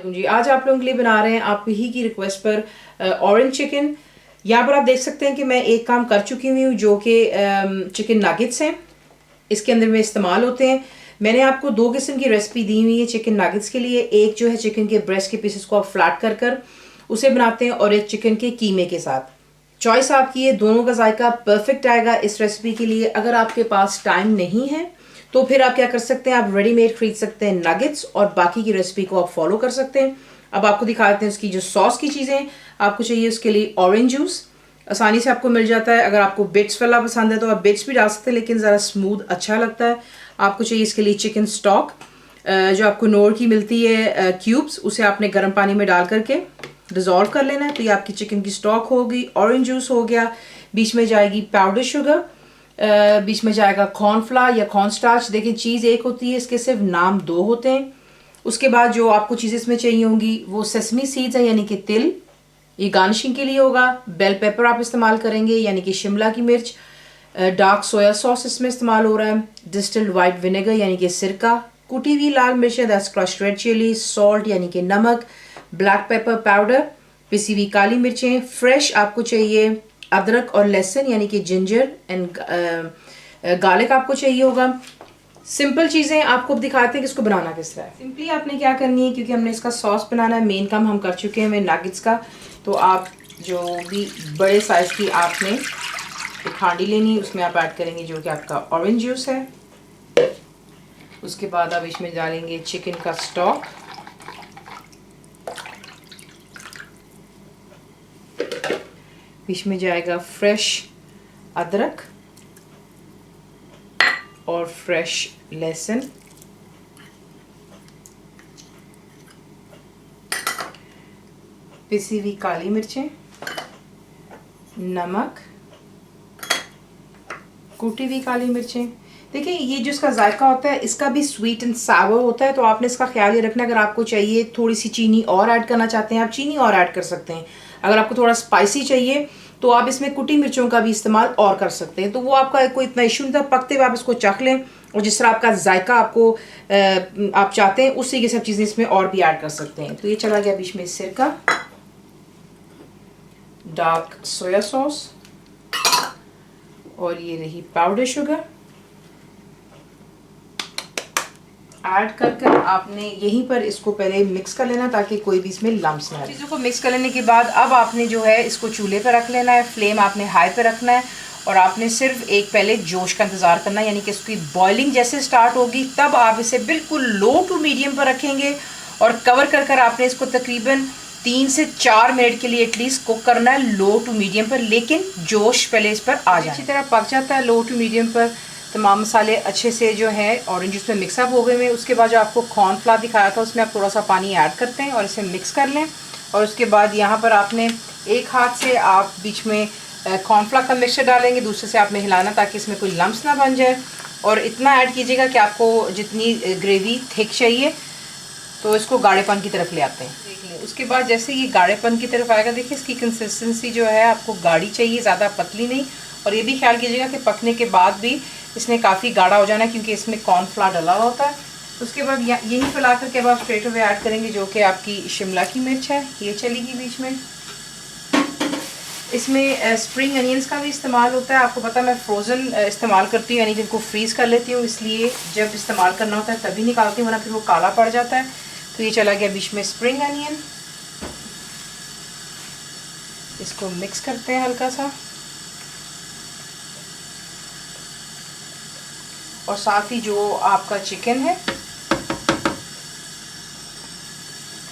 वालेकुम जी। आज आप लोगों के लिए बना रहे हैं आप ही की रिक्वेस्ट पर ऑरेंज चिकन। यहाँ पर आप देख सकते हैं कि मैं एक काम कर चुकी हुई हूँ जो कि चिकन नगेट्स हैं, इसके अंदर में इस्तेमाल होते हैं। मैंने आपको दो किस्म की रेसिपी दी हुई है चिकन नगेट्स के लिए। एक जो है चिकन के ब्रेस्ट के पीसेस को आप फ्लैट कर कर उसे बनाते हैं, और एक चिकन के कीमे के साथ। चॉइस आपकी है, दोनों का जायका परफेक्ट आएगा इस रेसिपी के लिए। अगर आपके पास टाइम नहीं है तो फिर आप क्या कर सकते हैं, आप रेडीमेड खरीद सकते हैं नगेट्स, और बाकी की रेसिपी को आप फॉलो कर सकते हैं। अब आपको दिखा देते हैं उसकी जो सॉस की चीज़ें आपको चाहिए। उसके लिए ऑरेंज जूस आसानी से आपको मिल जाता है। अगर आपको बिट्स वाला पसंद है तो आप बिट्स भी डाल सकते हैं, लेकिन ज़रा स्मूथ अच्छा लगता है। आपको चाहिए इसके लिए चिकन स्टॉक, जो आपको नोर की मिलती है क्यूब्स, उसे आपने गर्म पानी में डाल करके डिज़ोल्व कर लेना है, तो ये आपकी चिकन की स्टॉक होगी। ऑरेंज जूस हो गया, बीच में जाएगी पाउडर शुगर, बीच में जाएगा कॉर्नफ्लावर या कॉर्न स्टार्च। देखिए चीज़ एक होती है, इसके सिर्फ नाम दो होते हैं। उसके बाद जो आपको चीज़ें इसमें चाहिए होंगी वो सेसमी सीड्स है, यानी कि तिल, ये गार्निशिंग के लिए होगा। बेल पेपर आप इस्तेमाल करेंगे, यानी कि शिमला की मिर्च। डार्क सोया सॉस इसमें इस्तेमाल हो रहा है। डिस्टिल्ड वाइट विनेगर यानी कि सिरका। कुटी हुई लाल मिर्चें, that's crushed red chilli. Salt यानी कि नमक। ब्लैक पेपर पाउडर, पिसी हुई काली मिर्चें। फ्रेश आपको चाहिए अदरक और लहसुन यानी कि जिंजर एंड गार्लिक आपको चाहिए होगा। सिंपल चीज़ें आपको दिखाते हैं कि इसको बनाना किस तरह है। सिंपली आपने क्या करनी है, क्योंकि हमने इसका सॉस बनाना है, मेन काम हम कर चुके हैं नगेट्स का, तो आप जो भी बड़े साइज़ की आपने एक हांडी लेनी है, उसमें आप ऐड करेंगे जो कि आपका ऑरेंज जूस है। उसके बाद आप इसमें डालेंगे चिकन का स्टॉक, बीच में जाएगा फ्रेश अदरक और फ्रेश लहसुन, पिसी हुई काली मिर्चें, नमक, कुटी हुई काली मिर्चें। देखिए ये जो इसका जायका होता है इसका भी स्वीट एंड सावर होता है, तो आपने इसका ख्याल ये रखना। अगर आपको चाहिए थोड़ी सी चीनी और ऐड करना चाहते हैं, आप चीनी और ऐड कर सकते हैं। अगर आपको थोड़ा स्पाइसी चाहिए तो आप इसमें कुटी मिर्चों का भी इस्तेमाल और कर सकते हैं। तो वो आपका कोई इतना इशू नहीं था, पकते हुए आप इसको चख लें, और जिस तरह आपका जायका आपको आप चाहते हैं उसी की सब चीज़ें इसमें और भी ऐड कर सकते हैं। तो ये चला गया बीच में सिरका, डार्क सोया सॉस, और ये रही पाउडर शुगर। ऐड कर कर आपने यहीं पर इसको पहले मिक्स कर लेना ताकि कोई भी इसमें लम्स ना आए। चीज़ों को मिक्स कर लेने के बाद अब आपने जो है इसको चूल्हे पर रख लेना है। फ्लेम आपने हाई पे रखना है, और आपने सिर्फ एक पहले जोश का इंतज़ार करना है, यानी कि इसकी बॉइलिंग जैसे स्टार्ट होगी तब आप इसे बिल्कुल लो टू मीडियम पर रखेंगे, और कवर कर कर आपने इसको तकरीबन 3 से 4 मिनट के लिए एटलीस्ट कुक करना है लो टू मीडियम पर। लेकिन जोश पहले इस पर आ जाए। अच्छी तरह पक जाता है लो टू मीडियम पर, तमाम मसाले अच्छे से जो है ऑरेंज जूस में मिक्सअप हो गए हैं। उसके बाद जो आपको कॉर्नफ्लावर दिखाया था उसमें आप थोड़ा सा पानी ऐड करते हैं और इसे मिक्स कर लें। और उसके बाद यहाँ पर आपने एक हाथ से आप बीच में कॉर्नफ्लावर का मिक्सचर डालेंगे, दूसरे से आपने हिलाना ताकि इसमें कोई लम्स ना बन जाए। और इतना ऐड कीजिएगा कि आपको जितनी ग्रेवी थिक चाहिए, तो इसको गाढ़ेपन की तरफ ले आते हैं। देख लें उसके बाद जैसे ये गाढ़ेपन की तरफ आएगा, देखिए इसकी कंसिस्टेंसी जो है आपको गाढ़ी चाहिए, ज़्यादा पतली नहीं। और ये भी ख्याल कीजिएगा कि पकने के बाद भी इसने काफ़ी गाढ़ा हो जाना है, क्योंकि इसमें कॉर्नफ्लावर डला होता है। उसके बाद यही फैला करके अब आप स्ट्रेट अवे ऐड करेंगे जो कि आपकी शिमला की मिर्च है, ये चलेगी बीच में। इसमें स्प्रिंग अनियंस का भी इस्तेमाल होता है। आपको पता है मैं फ्रोज़न इस्तेमाल करती हूँ, यानी कि इनको फ्रीज़ कर लेती हूँ, इसलिए जब इस्तेमाल करना होता है तभी निकालती हूँ, वरना फिर वो काला पड़ जाता है। तो ये चला गया बीच में स्प्रिंग अनियन, इसको मिक्स करते हैं हल्का सा, और साथ ही जो आपका चिकन है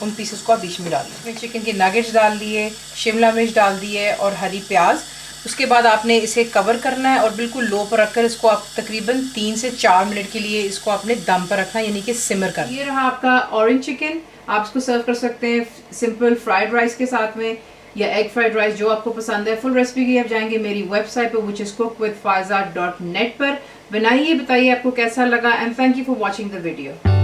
उन पीसेस को आप बीच में डाल दें। इसमें चिकन के नगेट्स डाल दिए, शिमला मिर्च डाल दी है और हरी प्याज। उसके बाद आपने इसे कवर करना है और बिल्कुल लो पर रखकर इसको आप तकरीबन 3 से 4 मिनट के लिए इसको आपने दम पर रखना है, यानी कि सिमर कर। ये रहा आपका ऑरेंज चिकन। आप इसको सर्व कर सकते हैं सिंपल फ्राइड राइस के साथ में, या एग फ्राइड राइस, जो आपको पसंद है। फुल रेसिपी के लिए आप जाएंगे मेरी वेबसाइट पर which is cooked with faiza.net पर। बनाइए, बताइए आपको कैसा लगा, and thank you for watching the video.